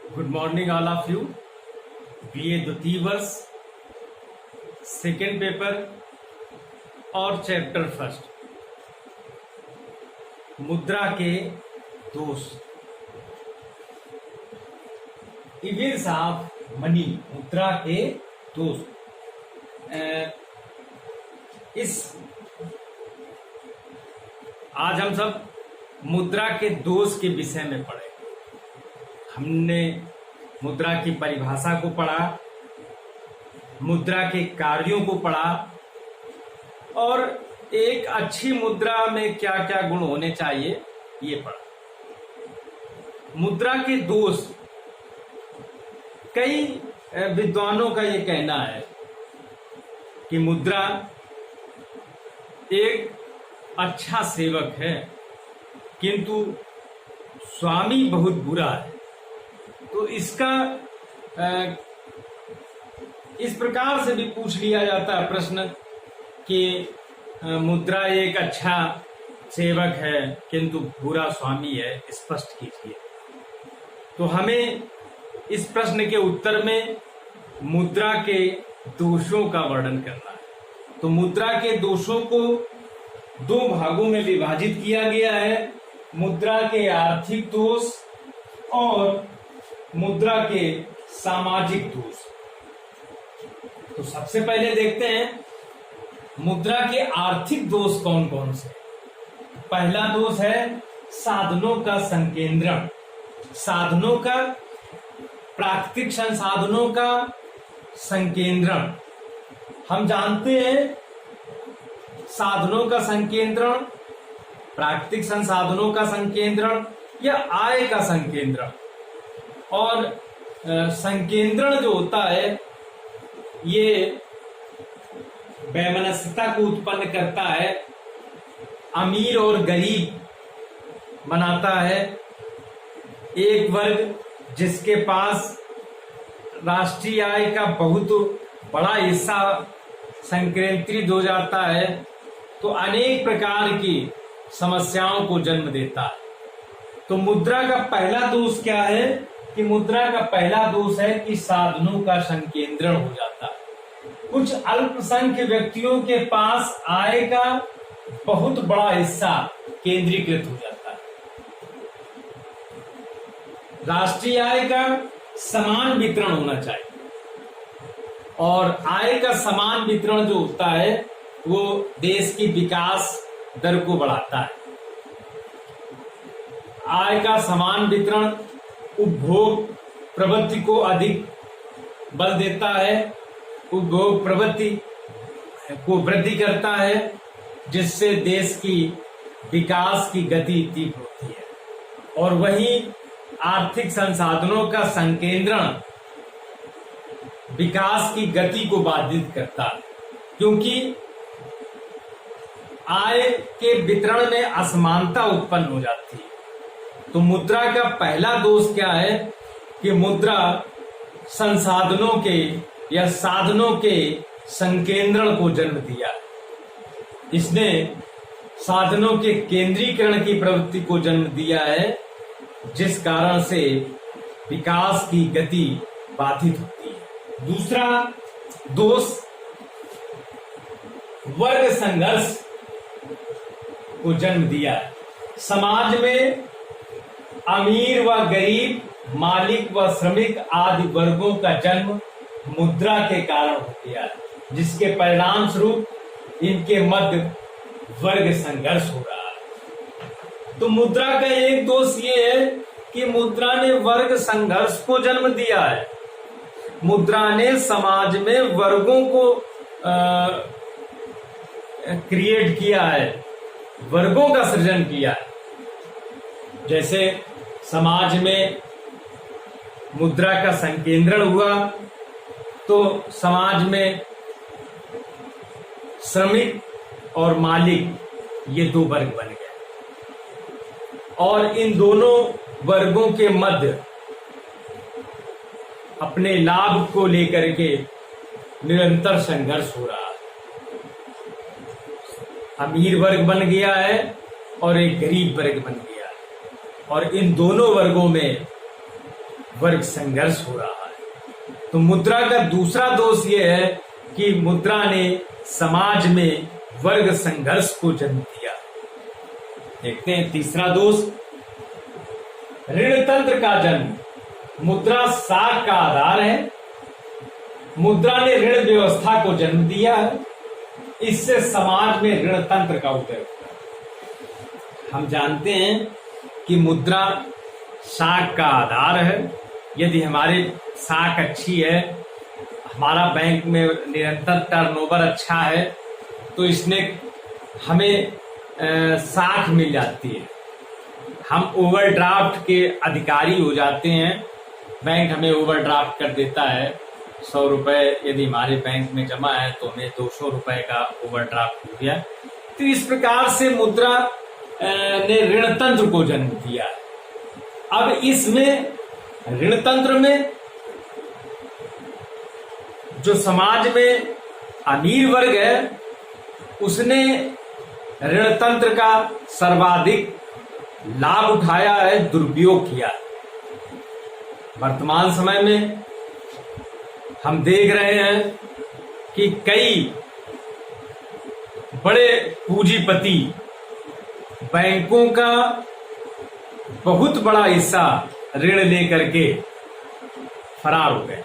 Good morning all of you. BA द्वितीय वर्ष second paper और चैप्टर फर्स्ट, मुद्रा के दोष, इविल्स ऑफ मनी, मुद्रा के दोष। आज हम सब मुद्रा के दोष के विषय में पढ़े। हमने मुद्रा की परिभाषा को पढ़ा, मुद्रा के कार्यों को पढ़ा और एक अच्छी मुद्रा में क्या क्या गुण होने चाहिए ये पढ़ा। मुद्रा के दोष, कई विद्वानों का ये कहना है कि मुद्रा एक अच्छा सेवक है किंतु स्वामी बहुत बुरा है। तो इसका इस प्रकार से भी पूछ लिया जाता है प्रश्न कि मुद्रा एक अच्छा सेवक है किंतु बुरा स्वामी है, स्पष्ट कीजिए। तो हमें इस प्रश्न के उत्तर में मुद्रा के दोषों का वर्णन करना है। तो मुद्रा के दोषों को दो भागों में विभाजित किया गया है, मुद्रा के आर्थिक दोष और मुद्रा के सामाजिक दोष। तो सबसे पहले देखते हैं मुद्रा के आर्थिक दोष कौन कौन से। पहला दोष है साधनों का संकेंद्रण, साधनों का, प्राकृतिक संसाधनों का संकेंद्रण। हम जानते हैं साधनों का संकेंद्रण, प्राकृतिक संसाधनों का संकेंद्रण या आय का संकेंद्रण। और संकेंद्रण जो होता है ये वैमनस्यता को उत्पन्न करता है, अमीर और गरीब बनाता है। एक वर्ग जिसके पास राष्ट्रीय आय का बहुत बड़ा हिस्सा संकेंद्रित हो जाता है तो अनेक प्रकार की समस्याओं को जन्म देता है। तो मुद्रा का पहला दोष क्या है कि मुद्रा का पहला दोष है कि साधनों का संकेंद्रण हो जाता है। कुछ अल्पसंख्य व्यक्तियों के पास आय का बहुत बड़ा हिस्सा केंद्रीकृत हो जाता है। राष्ट्रीय आय का समान वितरण होना चाहिए और आय का समान वितरण जो होता है वो देश की विकास दर को बढ़ाता है। आय का समान वितरण उपभोग प्रवृत्ति को अधिक बल देता है, उपभोग प्रवृत्ति को वृद्धि करता है, जिससे देश की विकास की गति तीव्र होती है। और वहीं आर्थिक संसाधनों का संकेंद्रण विकास की गति को बाधित करता है, क्योंकि आय के वितरण में असमानता उत्पन्न हो जाती है। तो मुद्रा का पहला दोष क्या है कि मुद्रा संसाधनों के या साधनों के संकेंद्रण को जन्म दिया। इसने साधनों के केंद्रीकरण की प्रवृत्ति को जन्म दिया है, जिस कारण से विकास की गति बाधित होती है। दूसरा दोष वर्ग संघर्ष को जन्म दिया है। समाज में अमीर व गरीब, मालिक व श्रमिक आदि वर्गों का जन्म मुद्रा के कारण हो गया है, जिसके परिणाम स्वरूप इनके मध्य वर्ग संघर्ष हो रहा है। तो मुद्रा का एक दोष ये है कि मुद्रा ने वर्ग संघर्ष को जन्म दिया है। मुद्रा ने समाज में वर्गों को क्रिएट किया है, वर्गों का सृजन किया है। जैसे समाज में मुद्रा का संकेंद्रण हुआ तो समाज में श्रमिक और मालिक ये दो वर्ग बन गए और इन दोनों वर्गों के मध्य अपने लाभ को लेकर के निरंतर संघर्ष हो रहा है। अमीर वर्ग बन गया है और एक गरीब वर्ग बन गया है और इन दोनों वर्गों में वर्ग संघर्ष हो रहा है। तो मुद्रा का दूसरा दोष यह है कि मुद्रा ने समाज में वर्ग संघर्ष को जन्म दिया। देखते हैं तीसरा दोष, ऋण तंत्र का जन्म। मुद्रा साख का आधार है। मुद्रा ने ऋण व्यवस्था को जन्म दिया है। इससे समाज में ऋण तंत्र का उदय हुआ। हम जानते हैं कि मुद्रा साख का आधार है। यदि हमारी साख अच्छी है, हमारा बैंक में निरंतर टर्नओवर अच्छा है, तो इसने हमें साख मिल जाती है। हम ओवरड्राफ्ट के अधिकारी हो जाते हैं। बैंक हमें ओवरड्राफ्ट कर देता है। 100 रुपए यदि हमारे बैंक में जमा है तो हमें 200 रुपए का ओवरड्राफ्ट हो गया। तो इस प्रकार से मुद्रा ने ऋण तंत्र को जन्म दिया। अब इसमें ऋण तंत्र में जो समाज में अमीर वर्ग है, उसने ऋण तंत्र का सर्वाधिक लाभ उठाया है, दुरुपयोग किया। वर्तमान समय में हम देख रहे हैं कि कई बड़े पूंजीपति बैंकों का बहुत बड़ा हिस्सा ऋण लेकर के फरार हो गए।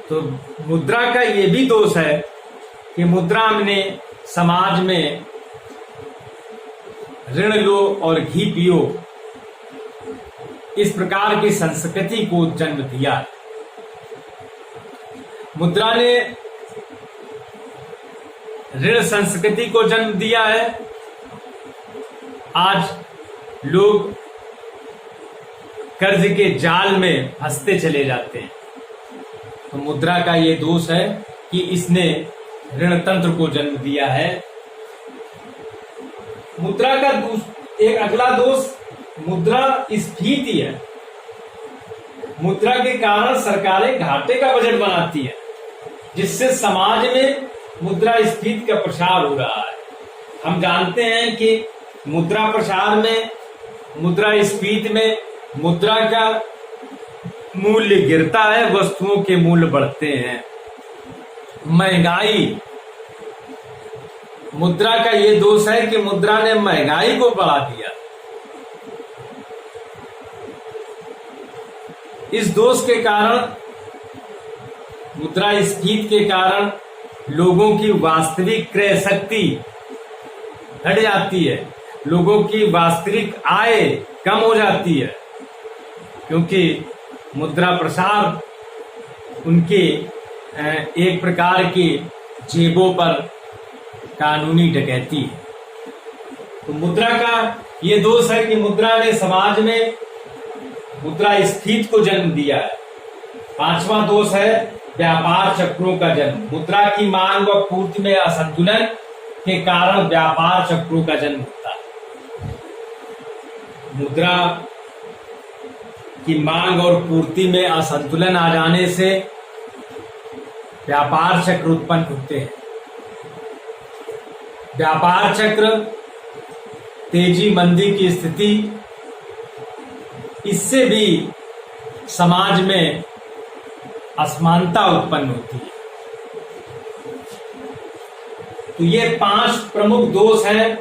तो मुद्रा का ये भी दोष है कि मुद्रा ने समाज में ऋण लो और घी पियो, इस प्रकार की संस्कृति को जन्म दिया। मुद्रा ने ऋण संस्कृति को जन्म दिया है। आज लोग कर्ज के जाल में फंसते चले जाते हैं। तो मुद्रा का ये दोष है कि इसने ऋण तंत्र को जन्म दिया है। मुद्रा का एक अगला दोष मुद्रा स्फीति है। मुद्रा के कारण सरकारें घाटे का बजट बनाती है, जिससे समाज में मुद्रा स्फीति का प्रसार हो रहा है। हम जानते हैं कि मुद्रा प्रसार में, मुद्रा स्फीति में मुद्रा का मूल्य गिरता है, वस्तुओं के मूल्य बढ़ते हैं। महंगाई, मुद्रा का ये दोष है कि मुद्रा ने महंगाई को बढ़ा दिया। इस दोष के कारण, मुद्रा स्फीति के कारण लोगों की वास्तविक क्रय शक्ति घट जाती है, लोगों की वास्तविक आय कम हो जाती है, क्योंकि मुद्रा प्रसार उनके एक प्रकार की जेबों पर कानूनी डकैती है। तो मुद्रा का ये दोष है कि मुद्रा ने समाज में मुद्रा स्फीति को जन्म दिया है। पांचवा दोष है व्यापार चक्रों का जन्म। मुद्रा की मांग व पूर्ति में असंतुलन के कारण व्यापार चक्रों का जन्म होता है। मुद्रा की मांग और पूर्ति में असंतुलन आ जाने से व्यापार चक्र उत्पन्न होते हैं। व्यापार चक्र, तेजी मंदी की स्थिति, इससे भी समाज में असमानता उत्पन्न होती है। तो ये 5 प्रमुख दोष हैं: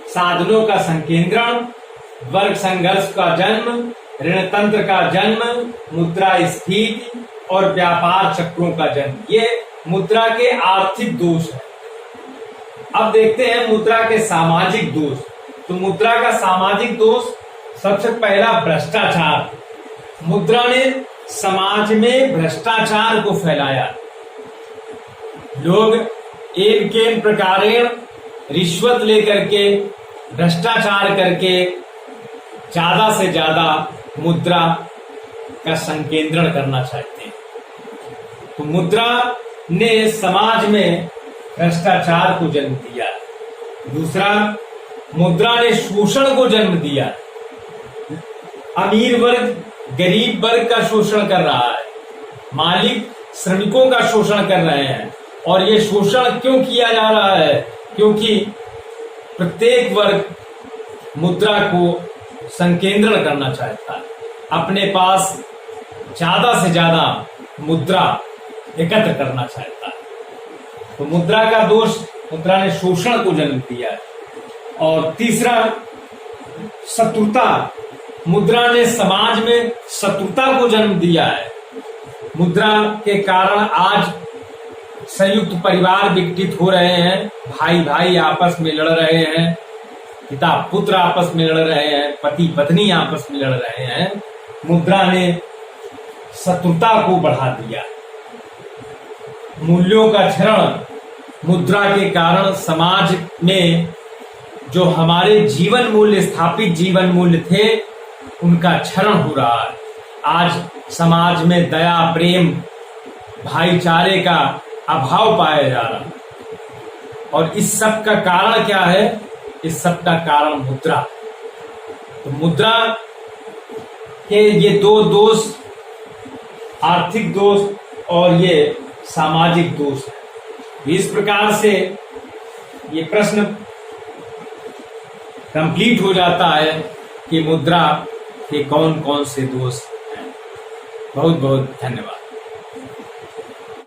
साधनों का संकेंद्रण, वर्ग संघर्ष का जन्म, ऋण तंत्र का जन्म, मुद्रा स्फीति और व्यापार चक्रों का जन्म। ये मुद्रा के आर्थिक दोष है। अब देखते हैं मुद्रा के सामाजिक दोष। तो मुद्रा का सामाजिक दोष, सबसे पहला भ्रष्टाचार। मुद्रा ने समाज में भ्रष्टाचार को फैलाया। लोग एक के प्रकारेण रिश्वत लेकर के, भ्रष्टाचार करके ज्यादा से ज्यादा मुद्रा का संकेंद्रण करना चाहते हैं। तो मुद्रा ने समाज में भ्रष्टाचार को जन्म दिया। दूसरा, मुद्रा ने शोषण को जन्म दिया। अमीर वर्ग गरीब वर्ग का शोषण कर रहा है, मालिक श्रमिकों का शोषण कर रहे हैं। और ये शोषण क्यों किया जा रहा है? क्योंकि प्रत्येक वर्ग मुद्रा को संकेंद्रण करना चाहता है, अपने पास ज्यादा से ज्यादा मुद्रा एकत्र करना चाहता है। तो मुद्रा का दोष, मुद्रा ने शोषण को जन्म दिया है। और तीसरा शत्रुता, मुद्रा ने समाज में शत्रुता को जन्म दिया है। मुद्रा के कारण आज संयुक्त परिवार विकसित हो रहे हैं, भाई भाई आपस में लड़ रहे हैं, पिता पुत्र आपस में लड़ रहे हैं, पति पत्नी आपस में लड़ रहे हैं। मुद्रा ने शत्रुता को बढ़ा दिया। मूल्यों का क्षरण, मुद्रा के कारण समाज में जो हमारे जीवन मूल्य, स्थापित जीवन मूल्य थे, उनका क्षरण हो रहा है। आज समाज में दया, प्रेम, भाईचारे का अभाव पाया जा रहा है। और इस सब का कारण क्या है? इस सब का कारण मुद्रा। तो मुद्रा के ये दो दोष, आर्थिक दोष और ये सामाजिक दोष है। इस प्रकार से ये प्रश्न कंप्लीट हो जाता है कि मुद्रा के कौन कौन से दोष हैं। बहुत बहुत धन्यवाद।